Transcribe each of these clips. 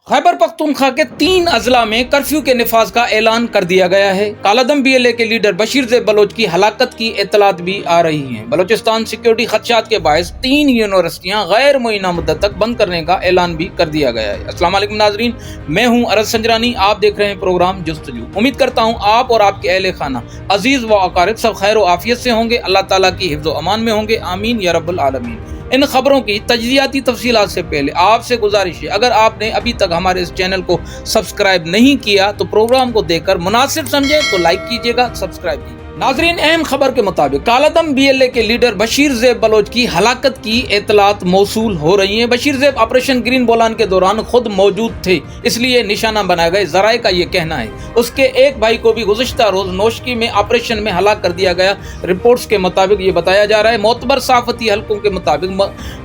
खैबर पख्तूनख्वा के 3 अजला में कर्फ्यू के नफाज का ऐलान कर दिया गया है। कालादम BLA के लीडर बशीर ज़ेब बलोच की हलाकत की इत्तलात भी आ रही हैं। बलोचिस्तान सिक्योरिटी खदशात के बायस 3 यूनिवर्सिटियां गैर मुअय्यना मुद्दत तक बंद करने का ऐलान भी कर दिया गया है। अस्सलाम वालेकुम नाजरीन, मैं हूं अरज संजरानी, आप देख रहे हैं प्रोग्राम जुस्तजू। उम्मीद करता हूं आप और आपके अहले खाना अजीज व अकारिब सब खैर व आफियत से होंगे, अल्लाह ताला की हिफ्ज़ व अमान में होंगे, आमीन या रब्बुल आलमीन। इन खबरों की तजज़ियाती तफसीलात से पहले आपसे गुजारिश है, अगर आपने अभी तक हमारे इस चैनल को सब्सक्राइब नहीं किया तो प्रोग्राम को देखकर मुनासिब समझे तो लाइक कीजिएगा, सब्सक्राइब कीजिए। नाजरीन, अहम खबर के मुताबिक कालादम BLA के लीडर बशीर ज़ेब बलोच की हलाकत की इत्तलात मौसूल हो रही हैं। बशीर ज़ेब ऑपरेशन ग्रीन बोलान के दौरान खुद मौजूद थे, इसलिए निशाना बनाए गए। ज़राए का ये कहना है उसके एक भाई को भी गुज़िश्ता रोज नोशकी में ऑपरेशन में हलाक कर दिया गया। रिपोर्ट्स के मुताबिक ये बताया जा रहा है, मोतबर सहाफ़ती हल्कों के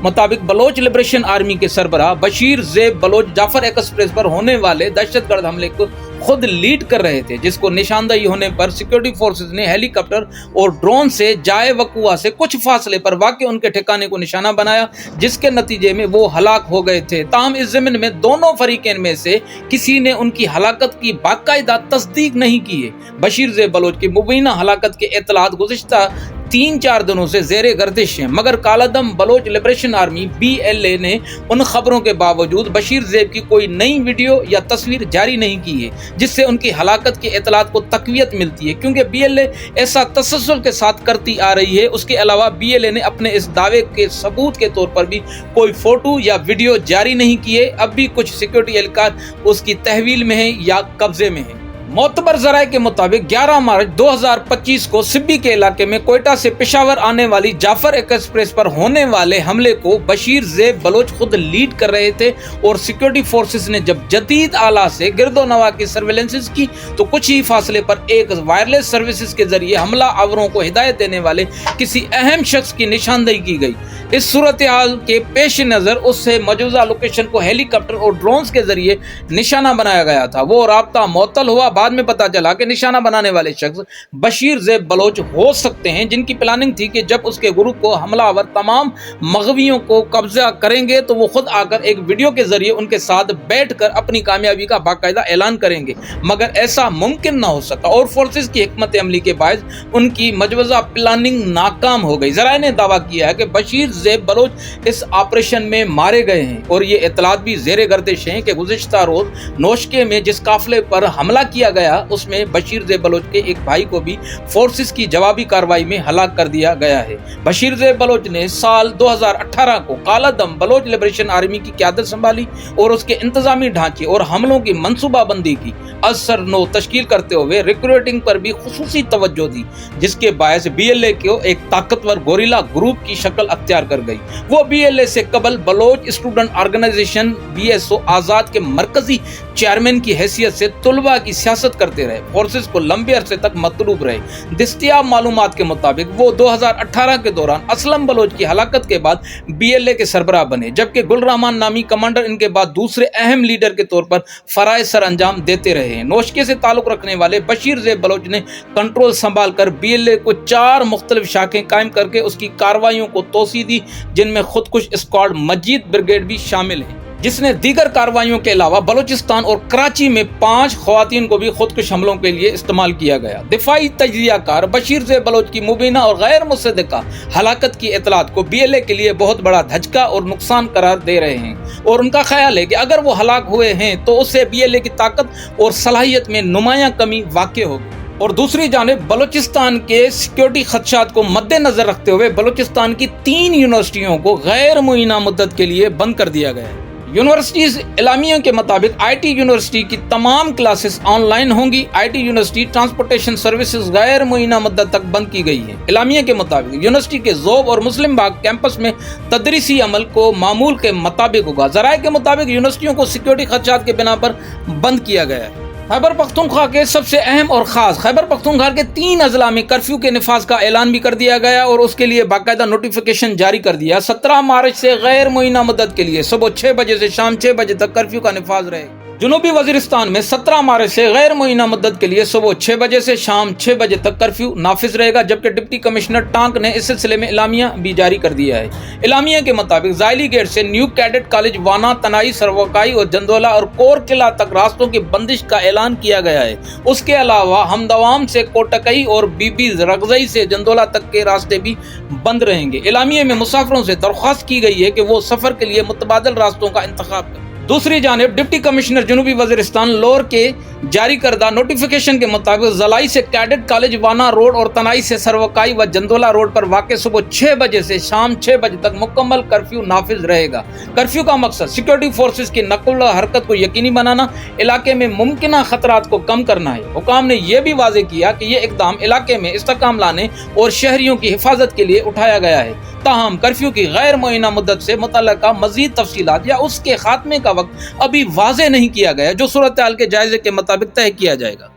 मुताबिक बलोच लिबरेशन आर्मी के सरबराह बशीर ज़ेब बलोच जाफर एक्सप्रेस पर होने वाले दहशतगर्द हमले को खुद लीड कर रहे थे, जिसको निशानदही होने पर सिक्योरिटी फोर्सेज ने हेलीकॉप्टर और ड्रोन से जाए वकुआ से कुछ फासले पर वाक़ उनके ठिकाने को निशाना बनाया, जिसके नतीजे में वो हलाक हो गए थे। ताहम इस ज़मीन में दोनों फरीक़ैन में से किसी ने उनकी हलाकत की बाकायदा तस्दीक नहीं की है। बशीर ज़ेब बलोच की मुबीना हलाकत के इत्तलात गुज़िश्ता 3-4 दिनों से ज़ेरे गर्दिश हैं, मगर कालादम बलोच लिबरेशन आर्मी BLA ने उन खबरों के बावजूद बशीर ज़ेब की कोई नई वीडियो या तस्वीर जारी नहीं की है, जिससे उनकी हलाकत की इत्तलात को तक़वियत मिलती है, क्योंकि BLA ऐसा तसल्सल के साथ करती आ रही है। उसके अलावा BLA ने अपने इस दावे के सबूत के तौर पर भी कोई फ़ोटो या वीडियो जारी नहीं किए। अब भी कुछ सिक्योरिटी एहलकार उसकी तहवील में है या कब्जे में है। मोतबर ज़राए के मुताबिक 11 मार्च 2025 को सिब्बी के इलाके में कोयटा से पेशावर आने वाली जाफर एक्सप्रेस पर होने वाले हमले को बशीर ज़ेब बलोच खुद लीड कर रहे थे, और सिक्योरिटी फोर्सेस ने जब जदीद आला से गिरदो नवा की सर्वेलेंस की तो कुछ ही फासले पर एक वायरलेस सर्विसेज के जरिए हमला आवरों को हिदायत देने वाले किसी अहम शख्स की निशानदही की गई। इस सूरत हाल के पेश नज़र उससे मौजूदा लोकेशन को हेलीकॉप्टर और ड्रोन्स के जरिए निशाना बनाया गया था। वो राब्ता मुअत्तल हुआ। बाद में पता चला कि निशाना बनाने वाले शख्स बशीर ज़ेब बलोच हो सकते हैं, जिनकी प्लानिंग थी कि जब उसके ग्रुप को हमलावर तमाम मग़वियों को कब्जा करेंगे तो वो खुद आकर एक वीडियो के जरिए उनके साथ बैठकर अपनी कामयाबी का बाकायदा ऐलान करेंगे, मगर ऐसा मुमकिन ना हो सका और फोर्सेस की हिकमत अमली के बायस उनकी मजवज़ा प्लानिंग नाकाम हो गई। ज़राए ने दावा किया है कि बशीर ज़ेब बलोच इस ऑपरेशन में मारे गए हैं, और ये इत्तलात भी ज़ेरे गर्दिश हैं कि गुज़िश्ता रोज नोशके में जिस काफिले पर हमला किया गया उसमें बशीर ज़ेब बलोच के एक भाई को भी फोर्सेस की जवाबी कार्रवाई में हलाक कर दिया गया है। बशीर ज़ेब बलोच ने साल 2018 को कालादम बलोच लिबरेशन आर्मी की क़यादत संभाली और उसके इंतजामी ढांचे और हमलों की मंसूबाबंदी की असर नो तश्कील करते हुए रिक्रूटिंग पर भी खुसूसी तवज्जो दी, जिसके बायस BLA को एक ताकतवर गोरिल्ला ग्रुप की शक्ल अख्तियार कर गई। वो BLA से कबल बलोच स्टूडेंट ऑर्गेनाइजेशन BSO आज़ाद के मरकजी चेयरमैन की हैसियत से तुलबा की सियासत करते रहे, फोर्सेस को लंबे अरसे तक मतलूब रहे। दस्तियाब मालूमात के मुताबिक वो 2018 के दौरान असलम बलोच की हलाकत के बाद BLA के सरबराह बने, जबकि गुलरहमान नामी कमांडर इनके बाद दूसरे अहम लीडर के तौर पर फराइज सर अंजाम देते रहे। नोशके से ताल्लुक रखने वाले बशीर ज़ेब बलोच ने कंट्रोल संभाल कर BLA को 4 मुख्तलिफ शाखें कायम करके उसकी कार्रवाइयों को तोसी दी, जिनमें खुद कुछ स्क्वाड मजीद ब्रिगेड भी शामिल है, जिसने दीगर कार्रवाइयों के अलावा बलोचिस्तान और कराची में 5 ख़वातीन को भी खुदकुश हमलों के लिए इस्तेमाल किया गया। दिफाई तजज़ियाकार बशीर ज़ेब बलोच की मुबीना और गैर मुसद्दक़ा हलाकत की इत्तलात को BLA के लिए बहुत बड़ा धचका और नुकसान करार दे रहे हैं, और उनका ख्याल है कि अगर वो हलाक हुए हैं तो उससे BLA की ताकत और सलाहियत में नुमायां कमी वाक़ होगी। और दूसरी जानिब बलोचिस्तान के सिक्योरिटी खदशात को मद्देनजर रखते हुए बलोचिस्तान की 3 यूनिवर्सिटियों को गैर मुअय्यना मुद्दत के लिए बंद कर दिया गया है। यूनिवर्सिटीज़ इलामिया के मुताबिक IT यूनिवर्सिटी की तमाम क्लासेस ऑनलाइन होंगी। IT यूनिवर्सिटी ट्रांसपोर्टेशन सर्विसेज गैर मुअय्यना मुद्दत तक बंद की गई है। इलामिया के मुताबिक यूनिवर्सिटी के ज़ोब और मुस्लिम बाग कैंपस में तदरीसी अमल को मामूल के मुताबिक होगा। ज़राए के मुताबिक यूनिवर्सिटियों को सिक्योरिटी खदशात के बिना पर बंद किया गया है। खैबर पख्तूनख्वा के सबसे अहम और ख़ास खैबर पख्तूनख्वा के 3 अजला में कर्फ्यू के नफाज का ऐलान भी कर दिया गया और उसके लिए बाकायदा नोटिफिकेशन जारी कर दिया। 17 मार्च से गैर मुअय्यना मुद्दत के लिए सुबह 6 बजे से शाम 6 बजे तक कर्फ्यू का नफाज रहेगा। جنوبی وزیرستان میں 17 مارچ سے غیر معینہ مدت کے لیے صبح 6 بجے سے شام 6 بجے تک کرفیو نافذ رہے گا، جبکہ ڈپٹی کمشنر ٹانک نے اس سلسلے میں اعلامیہ بھی جاری کر دیا ہے۔ اعلامیہ کے مطابق زائلی گیٹ سے نیو کیڈٹ کالج وانا، تنائی، سروکائی اور جندولا اور کور قلعہ تک راستوں کی بندش کا اعلان کیا گیا ہے۔ اس کے علاوہ ہمدوام سے کوٹکئی اور بی بی رغزئی سے جندولا تک کے راستے بھی بند رہیں گے۔ اعلامیہ میں مسافروں سے درخواست کی گئی ہے کہ وہ سفر کے لیے متبادل راستوں کا انتخاب کریں۔ دوسری جانب ڈپٹی کمشنر جنوبی وزیرستان لور کے جاری کردہ نوٹیفیکیشن کے مطابق ضلاعی سے کیڈٹ کالج وانا روڈ اور تنائی سے سروکائی و جندولا روڈ پر واقع صبح 6 بجے سے شام 6 بجے تک مکمل کرفیو نافذ رہے گا۔ کرفیو کا مقصد سیکورٹی فورسز کی نقل و حرکت کو یقینی بنانا، علاقے میں ممکنہ خطرات کو کم کرنا ہے۔ حکام نے یہ بھی واضح کیا کہ یہ اقدام علاقے میں استحکام لانے اور شہریوں کی حفاظت کے لیے اٹھایا گیا ہے۔ تاہم کرفیو کی غیر معینہ مدت سے متعلقہ مزید تفصیلات یا اس کے خاتمے کا وقت ابھی واضح نہیں کیا گیا، جو صورتحال کے جائزے کے مطابق طے کیا جائے گا۔